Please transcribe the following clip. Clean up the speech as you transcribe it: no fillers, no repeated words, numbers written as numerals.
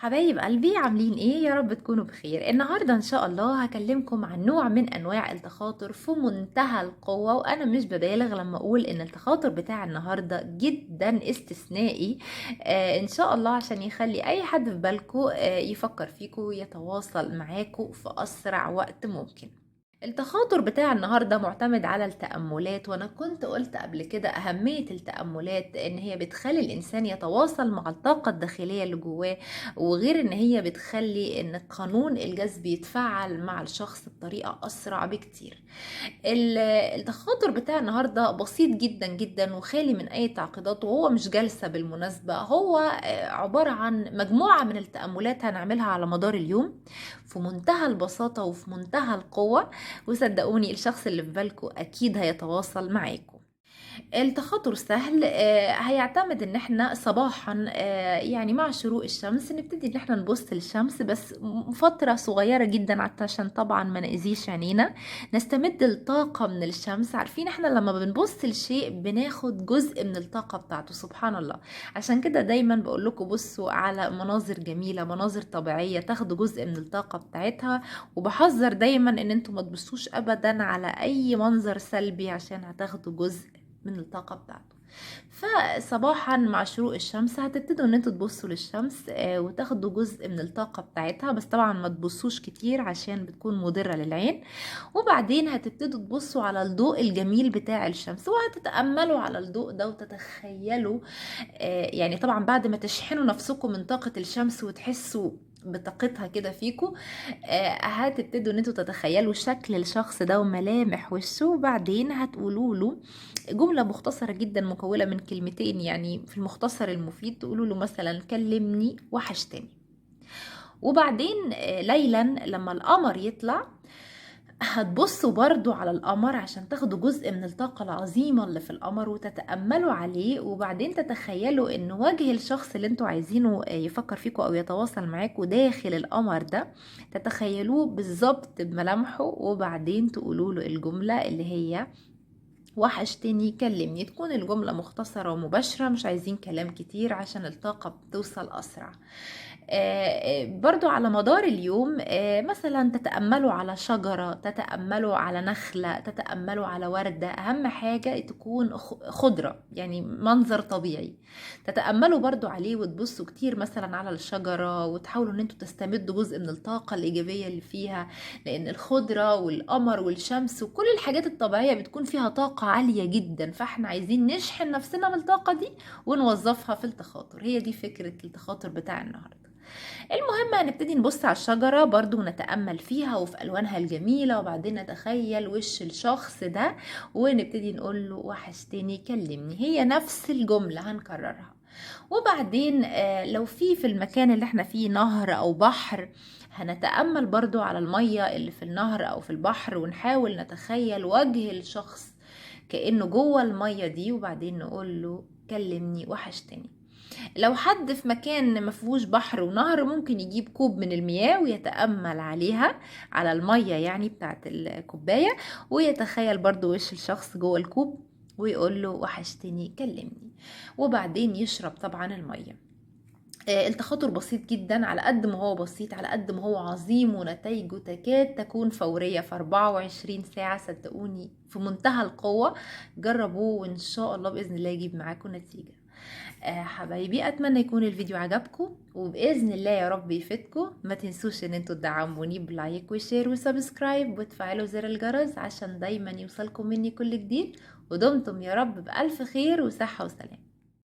حبايب قلبي عاملين ايه؟ يا رب تكونوا بخير. النهارده ان شاء الله هكلمكم عن نوع من انواع التخاطر في منتهى القوة، وانا مش ببالغ لما اقول ان التخاطر بتاع النهارده جدا استثنائي. ان شاء الله عشان يخلي اي حد في بالكو يفكر فيكو ويتواصل معاكو في اسرع وقت ممكن. التخاطر بتاع النهاردة معتمد على التأملات، وانا كنت قلت قبل كده اهمية التأملات ان هي بتخلي الانسان يتواصل مع الطاقة الداخلية اللي جواه، وغير ان هي بتخلي ان قانون الجذب يتفعل مع الشخص بطريقة اسرع بكتير. التخاطر بتاع النهاردة بسيط جدا جدا وخالي من اي تعقيدات، وهو مش جلسة بالمناسبة، هو عبارة عن مجموعة من التأملات هنعملها على مدار اليوم في منتهى البساطة وفي منتهى القوة. وصدقوني الشخص اللي في بالكم اكيد هيتواصل معاكم. التخاطر سهل، هيعتمد ان احنا صباحا يعني مع شروق الشمس نبتدي ان احنا نبص للشمس، بس فترة صغيرة جدا عشان طبعا ما نأذيش عينينا. نستمد الطاقة من الشمس. عارفين احنا لما بنبص لشيء بناخد جزء من الطاقة بتاعته، سبحان الله. عشان كده دايما بقول لكم بصوا على مناظر جميلة، مناظر طبيعية، تاخدوا جزء من الطاقة بتاعتها. وبحذر دايما ان انتوا ما تبصوش ابدا على اي منظر سلبي عشان هتاخدوا جزء من الطاقة بتاعته. فصباحا مع شروق الشمس هتبتدوا ان انتوا تبصوا للشمس وتاخدوا جزء من الطاقة بتاعتها، بس طبعا ما تبصوش كتير عشان بتكون مضرة للعين. وبعدين هتبتدوا تبصوا على الضوء الجميل بتاع الشمس وهتتأملوا على الضوء ده وتتخيلوا، يعني طبعا بعد ما تشحنوا نفسكم من طاقة الشمس وتحسوا بطاقتها كده فيكم، هتبتدوا ان انتوا تتخيلوا شكل الشخص ده وملامح وشه، وبعدين هتقولوا له جملة مختصرة جدا مكونة من كلمتين، يعني في المختصر المفيد تقولوا له مثلا كلمني وحشتني. وبعدين ليلا لما القمر يطلع هتبصوا برضو على القمر عشان تاخدوا جزء من الطاقة العظيمة اللي في القمر وتتأملوا عليه، وبعدين تتخيلوا ان وجه الشخص اللي انتوا عايزينه يفكر فيكم او يتواصل معاكم داخل القمر ده، تتخيلوه بالظبط بملامحه، وبعدين تقولوا له الجملة اللي هي وحشتني كلمني. تكون الجملة مختصرة ومباشرة، مش عايزين كلام كتير عشان الطاقة بتوصل أسرع. برضو على مدار اليوم مثلا تتأملوا على شجرة، تتأملوا على نخلة، تتأملوا على وردة. أهم حاجة تكون خضرة، يعني منظر طبيعي تتأملوا برضو عليه وتبصوا كتير مثلا على الشجرة، وتحاولوا ان انتوا تستمدوا جزء من الطاقة الإيجابية اللي فيها، لأن الخضرة والقمر والشمس وكل الحاجات الطبيعية بتكون فيها طاقة عالية جدا، فاحنا عايزين نشحن نفسنا من الطاقة دي ونوظفها في التخاطر. هي دي فكرة التخاطر بتاع النهاردة. المهم هنبتدي نبص على الشجرة برضو ونتأمل فيها وفي ألوانها الجميلة، وبعدين نتخيل وش الشخص ده ونبتدي نقول له وحشتني كلمني. هي نفس الجملة هنكررها. وبعدين لو في المكان اللي احنا فيه نهر أو بحر، هنتأمل برضو على المية اللي في النهر أو في البحر، ونحاول نتخيل وجه الشخص كأنه جوه المية دي، وبعدين نقول له كلمني وحشتني. لو حد في مكان ما فيهوش بحر ونهر، ممكن يجيب كوب من المياه ويتأمل عليها، على المية يعني بتاعت الكوباية، ويتخيل برضو وش الشخص جوه الكوب ويقول له وحشتني كلمني، وبعدين يشرب طبعا المية. التخاطر بسيط جدا، على قد ما هو بسيط على قد ما هو عظيم، ونتائجه تكاد تكون فورية في 24 ساعة. صدقوني في منتهى القوة. جربوه وإن شاء الله بإذن الله يجيب معاكم نتيجة. حبايبي اتمنى يكون الفيديو عجبكم، وباذن الله يا رب يفيدكم. ما تنسوش ان انتوا تدعموني بلايك وشير وسبسكرايب وتفعلوا زر الجرس عشان دايما يوصلكم مني كل جديد. ودمتم يا رب بألف خير وصحة وسلام.